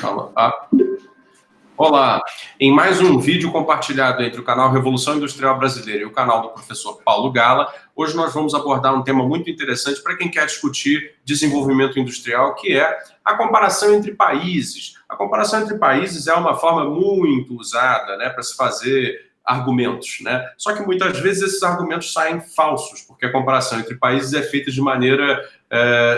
Olá. Olá, em mais um vídeo compartilhado entre o canal Revolução Industrial Brasileira e o canal do professor Paulo Gala, hoje nós vamos abordar um tema muito interessante para quem quer discutir desenvolvimento industrial, que é a comparação entre países. A comparação entre países é uma forma muito usada, né, para se fazer argumentos, né? Só que muitas vezes esses argumentos saem falsos, porque a comparação entre países é feita de maneira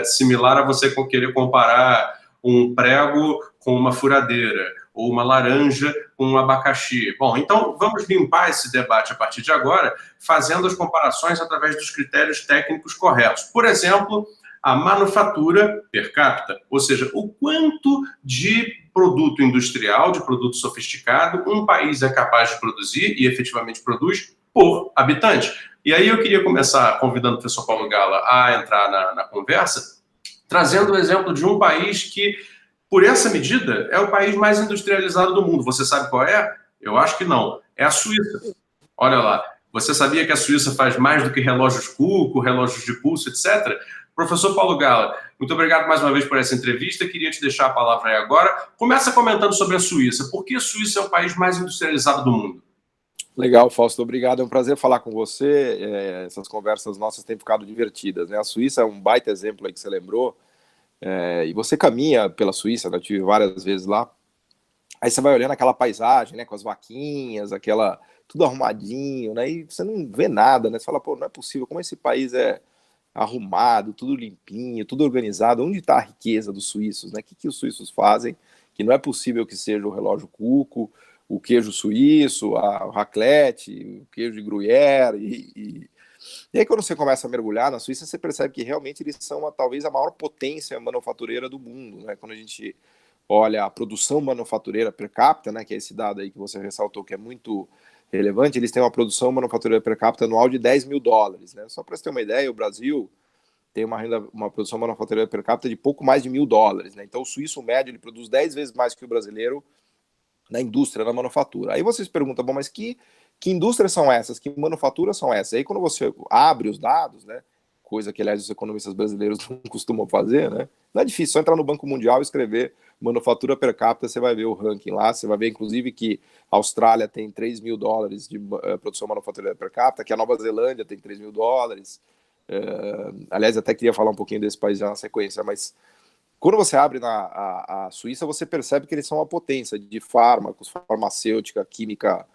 similar a você querer comparar um prego com uma furadeira, ou uma laranja com um abacaxi. Bom, então vamos limpar esse debate a partir de agora, fazendo as comparações através dos critérios técnicos corretos. Por exemplo, a manufatura per capita, ou seja, o quanto de produto industrial, de produto sofisticado, um país é capaz de produzir e efetivamente produz por habitante. E aí eu queria começar convidando o professor Paulo Gala a entrar na conversa, trazendo o exemplo de um país que, por essa medida, é o país mais industrializado do mundo. Você sabe qual é? Eu acho que não. É a Suíça. Olha lá. Você sabia que a Suíça faz mais do que relógios Cuco, relógios de pulso, etc? Professor Paulo Gala, muito obrigado mais uma vez por essa entrevista. Queria te deixar a palavra aí agora. Começa comentando sobre a Suíça. Por que a Suíça é o país mais industrializado do mundo? Legal, Fausto, obrigado. É um prazer falar com você. Essas conversas nossas têm ficado divertidas, né? A Suíça é um baita exemplo aí que você lembrou. E você caminha pela Suíça, né? Eu tive várias vezes lá. Aí você vai olhando aquela paisagem, né? Com as vaquinhas, aquela tudo arrumadinho, né? E você não vê nada, né? Você fala, pô, não é possível, como esse país é arrumado, tudo limpinho, tudo organizado. Onde está a riqueza dos suíços, né? O que os suíços fazem? Que não é possível que seja o relógio Cuco, o queijo suíço, o raclette, o queijo de Gruyère e aí quando você começa a mergulhar na Suíça, você percebe que realmente eles são talvez a maior potência manufatureira do mundo, né? Quando a gente olha a produção manufatureira per capita, né, que é esse dado aí que você ressaltou que é muito relevante, eles têm uma produção manufatureira per capita anual de 10 mil dólares, né? Só para você ter uma ideia, o Brasil tem uma produção manufatureira per capita de pouco mais de $1.000, né? Então o suíço médio ele produz 10 vezes mais que o brasileiro na indústria, na manufatura. Aí vocês perguntam, bom, mas que indústrias são essas? Que manufaturas são essas? Aí quando você abre os dados, né, coisa que, aliás, os economistas brasileiros não costumam fazer, né, não é difícil, só entrar no Banco Mundial e escrever manufatura per capita, você vai ver o ranking lá, você vai ver, inclusive, que a Austrália tem 3 mil dólares de produção manufatureira per capita, que a Nova Zelândia tem 3 mil dólares. Aliás, até queria falar um pouquinho desse país já na sequência, mas quando você abre a Suíça, você percebe que eles são uma potência de fármacos, farmacêutica, química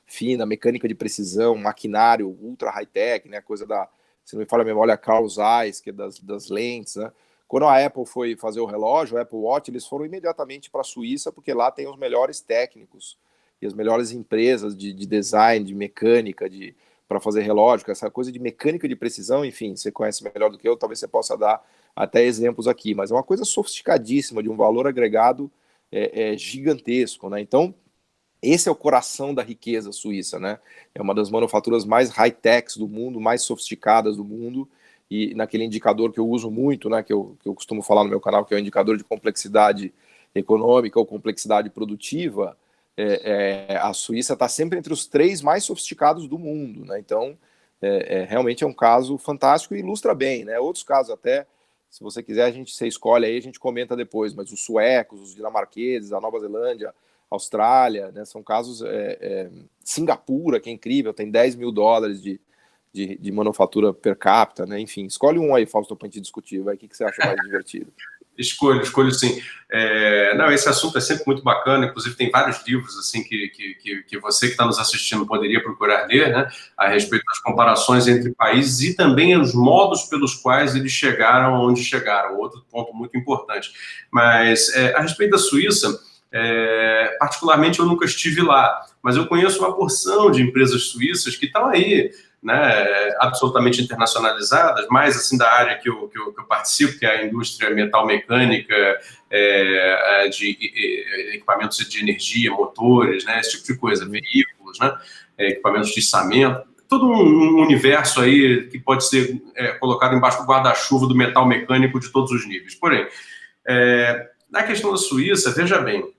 fina, mecânica de precisão, maquinário ultra high-tech, né, coisa da, se não me falha a memória, Carl Zeiss, que é das lentes, né. Quando a Apple foi fazer o relógio, o Apple Watch, eles foram imediatamente para a Suíça, porque lá tem os melhores técnicos e as melhores empresas de design, de mecânica, para fazer relógio, essa coisa de mecânica de precisão, enfim, você conhece melhor do que eu, talvez você possa dar até exemplos aqui, mas é uma coisa sofisticadíssima, de um valor agregado gigantesco, né? Então, esse é o coração da riqueza suíça, né? É uma das manufaturas mais high-techs do mundo, mais sofisticadas do mundo, e naquele indicador que eu uso muito, né, que eu costumo falar no meu canal, que é o indicador de complexidade econômica ou complexidade produtiva, a Suíça está sempre entre os 3 mais sofisticados do mundo, né? Então, realmente é um caso fantástico e ilustra bem, né? Outros casos até, se você quiser, você escolhe aí, a gente comenta depois, mas os suecos, os dinamarqueses, a Nova Zelândia, a Austrália, né, são casos, Singapura, que é incrível, tem 10 mil dólares de manufatura per capita, né? Enfim, escolhe um aí, Fausto, para a gente discutir, vai, o que você acha mais divertido? Escolho sim. Não, esse assunto é sempre muito bacana, inclusive tem vários livros assim que você que está nos assistindo poderia procurar ler, né, a respeito das comparações entre países e também os modos pelos quais eles chegaram onde chegaram, outro ponto muito importante. Mas a respeito da Suíça, particularmente eu nunca estive lá, mas eu conheço uma porção de empresas suíças que estão aí, né, absolutamente internacionalizadas, mais assim da área que eu participo, que é a indústria metal-mecânica, de equipamentos de energia, motores, né, esse tipo de coisa, veículos, né, equipamentos de içamento, todo um universo aí que pode ser colocado embaixo do guarda-chuva do metal mecânico de todos os níveis. Porém, na questão da Suíça, veja bem,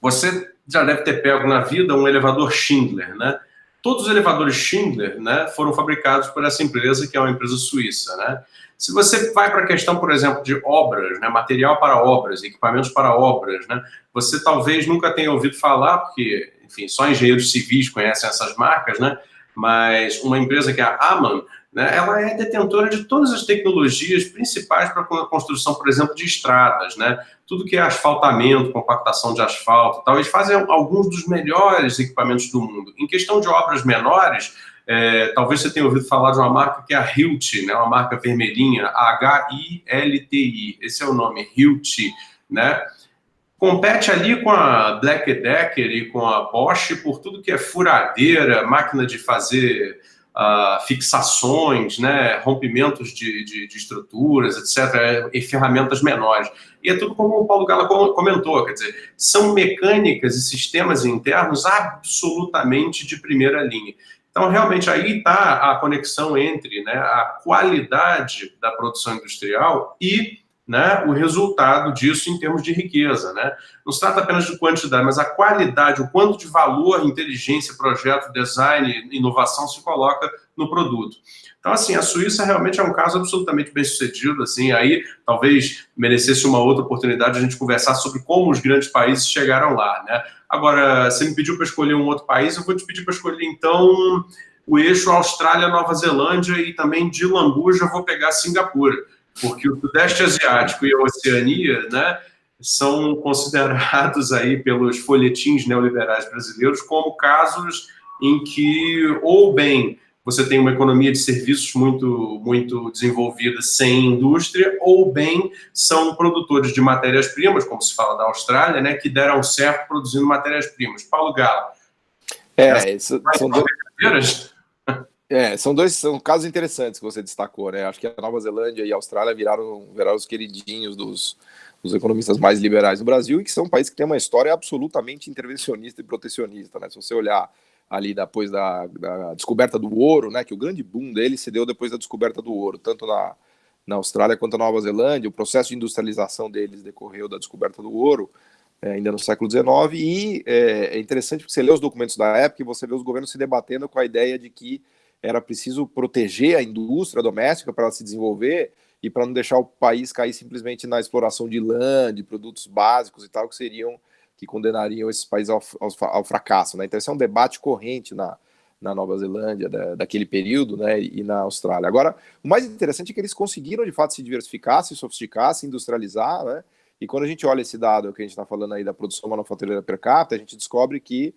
você já deve ter pego na vida um elevador Schindler, né? todos os elevadores Schindler, né, foram fabricados por essa empresa, que é uma empresa suíça, né? Se você vai para a questão, por exemplo, de obras, né, material para obras, equipamentos para obras, né, você talvez nunca tenha ouvido falar, porque, enfim, só engenheiros civis conhecem essas marcas, né? Mas uma empresa que é a Amann, né, ela é detentora de todas as tecnologias principais para a construção, por exemplo, de estradas, né? Tudo que é asfaltamento, compactação de asfalto e tal, eles fazem alguns dos melhores equipamentos do mundo. Em questão de obras menores, talvez você tenha ouvido falar de uma marca que é a Hilti, né? Uma marca vermelhinha, Hilti. Esse é o nome, Hilti, né? Compete ali com a Black Decker e com a Bosch por tudo que é furadeira, máquina de fazer fixações, né, rompimentos de estruturas, etc., e ferramentas menores. E é tudo como o Paulo Gala comentou, quer dizer, são mecânicas e sistemas internos absolutamente de primeira linha. Então, realmente, aí está a conexão entre, né, a qualidade da produção industrial e, né, o resultado disso em termos de riqueza, né? Não se trata apenas de quantidade, mas a qualidade, o quanto de valor, inteligência, projeto, design, inovação se coloca no produto. Então, assim, a Suíça realmente é um caso absolutamente bem-sucedido, assim, aí talvez merecesse uma outra oportunidade de a gente conversar sobre como os grandes países chegaram lá, né? Agora, você me pediu para escolher um outro país, eu vou te pedir para escolher, então, o eixo Austrália-Nova Zelândia e também de lambuja eu vou pegar Singapura, porque o Sudeste Asiático e a Oceania, né, são considerados aí pelos folhetins neoliberais brasileiros como casos em que, ou bem, você tem uma economia de serviços muito desenvolvida sem indústria, ou bem, são produtores de matérias-primas, como se fala da Austrália, né, que deram certo produzindo matérias-primas. Paulo Gala, são casos interessantes que você destacou, né? Acho que a Nova Zelândia e a Austrália viraram os queridinhos dos economistas mais liberais do Brasil e que são países que têm uma história absolutamente intervencionista e protecionista, né? Se você olhar ali depois da descoberta do ouro, né? Que o grande boom dele se deu depois da descoberta do ouro, tanto na Austrália quanto na Nova Zelândia. O processo de industrialização deles decorreu da descoberta do ouro, ainda no século XIX, e é interessante porque você lê os documentos da época e você vê os governos se debatendo com a ideia de que era preciso proteger a indústria doméstica para ela se desenvolver e para não deixar o país cair simplesmente na exploração de lã, de produtos básicos e tal, que condenariam esses países ao fracasso, né? Então esse é um debate corrente na Nova Zelândia daquele período, né, e na Austrália. Agora, o mais interessante é que eles conseguiram de fato se diversificar, se sofisticar, se industrializar, né? E quando a gente olha esse dado que a gente está falando aí da produção manufatureira per capita, a gente descobre que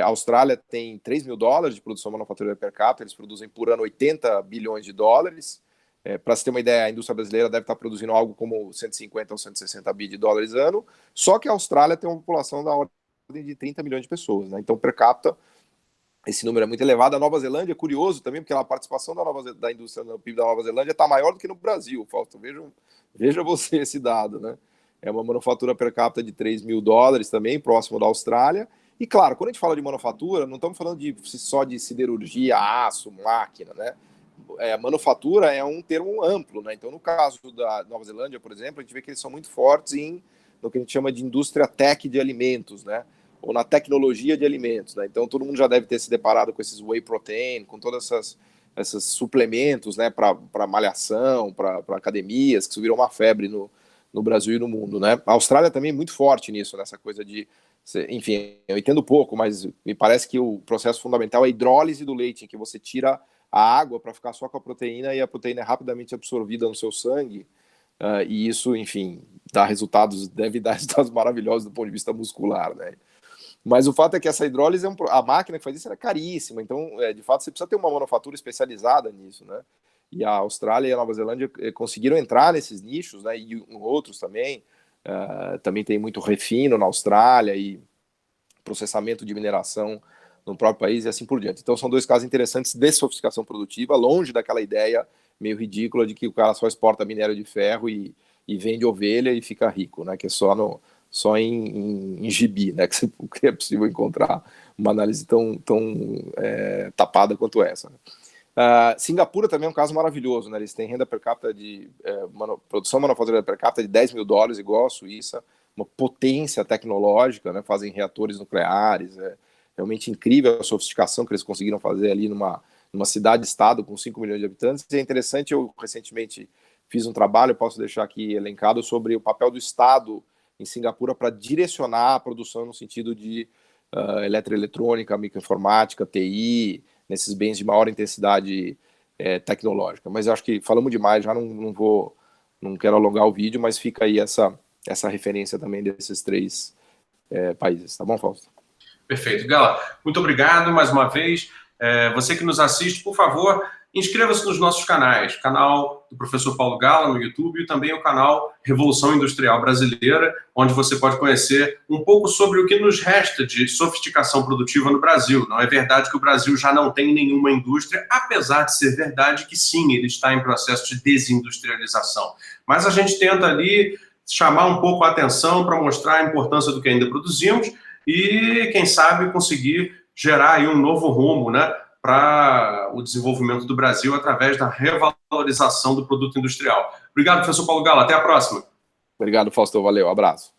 a Austrália tem $3.000 de produção manufatureira per capita, eles produzem por ano 80 bilhões de dólares. Para se ter uma ideia, a indústria brasileira deve estar produzindo algo como 150 ou 160 bi de dólares ano, só que a Austrália tem uma população da ordem de 30 milhões de pessoas, né? Então, per capita, esse número é muito elevado. A Nova Zelândia é curioso também, porque a participação da indústria no PIB da Nova Zelândia está maior do que no Brasil, Fausto. Veja você esse dado, né? É uma manufatura per capita de $3.000 também, próximo da Austrália. E claro, quando a gente fala de manufatura, não estamos falando só de siderurgia, aço, máquina, né? Manufatura é um termo amplo, né? Então, no caso da Nova Zelândia, por exemplo, a gente vê que eles são muito fortes no que a gente chama de indústria tech de alimentos, né? Ou na tecnologia de alimentos, né? Então, todo mundo já deve ter se deparado com esses whey protein, com todas esses suplementos, né? Para malhação, para academias, que isso virou uma febre no Brasil e no mundo, né? A Austrália também é muito forte nisso, nessa coisa de... Enfim, eu entendo pouco, mas me parece que o processo fundamental é a hidrólise do leite, em que você tira a água para ficar só com a proteína e a proteína é rapidamente absorvida no seu sangue, e isso, enfim, deve dar resultados maravilhosos do ponto de vista muscular, né? Mas o fato é que essa hidrólise, a máquina que faz isso era caríssima, então, de fato, você precisa ter uma manufatura especializada nisso, né? E a Austrália e a Nova Zelândia conseguiram entrar nesses nichos, né? E outros também. Também tem muito refino na Austrália e processamento de mineração no próprio país e assim por diante. Então são dois casos interessantes de sofisticação produtiva, longe daquela ideia meio ridícula de que o cara só exporta minério de ferro e vende ovelha e fica rico, né? Que é só em gibi, né? Que é possível encontrar uma análise tão tapada quanto essa, né? Singapura também é um caso maravilhoso, né? Eles têm renda per capita produção manufatureira per capita de $10.000, igual a Suíça, uma potência tecnológica, né? Fazem reatores nucleares, realmente incrível a sofisticação que eles conseguiram fazer ali numa cidade-estado com 5 milhões de habitantes. E é interessante, eu recentemente fiz um trabalho, posso deixar aqui elencado, sobre o papel do Estado em Singapura para direcionar a produção no sentido de eletroeletrônica, microinformática, TI, nesses bens de maior intensidade tecnológica. Mas eu acho que falamos demais, já não quero alongar o vídeo, mas fica aí essa referência também desses 3 países. Tá bom, Fausto? Perfeito. Gala, muito obrigado mais uma vez. Você que nos assiste, por favor, inscreva-se nos nossos canais. O canal do professor Paulo Gala no YouTube e também o canal Revolução Industrial Brasileira, onde você pode conhecer um pouco sobre o que nos resta de sofisticação produtiva no Brasil. Não é verdade que o Brasil já não tem nenhuma indústria, apesar de ser verdade que sim, ele está em processo de desindustrialização. Mas a gente tenta ali chamar um pouco a atenção para mostrar a importância do que ainda produzimos e, quem sabe, conseguir gerar aí um novo rumo, né, para o desenvolvimento do Brasil através da revalorização do produto industrial. Obrigado, professor Paulo Gala. Até a próxima. Obrigado, Fausto. Valeu. Abraço.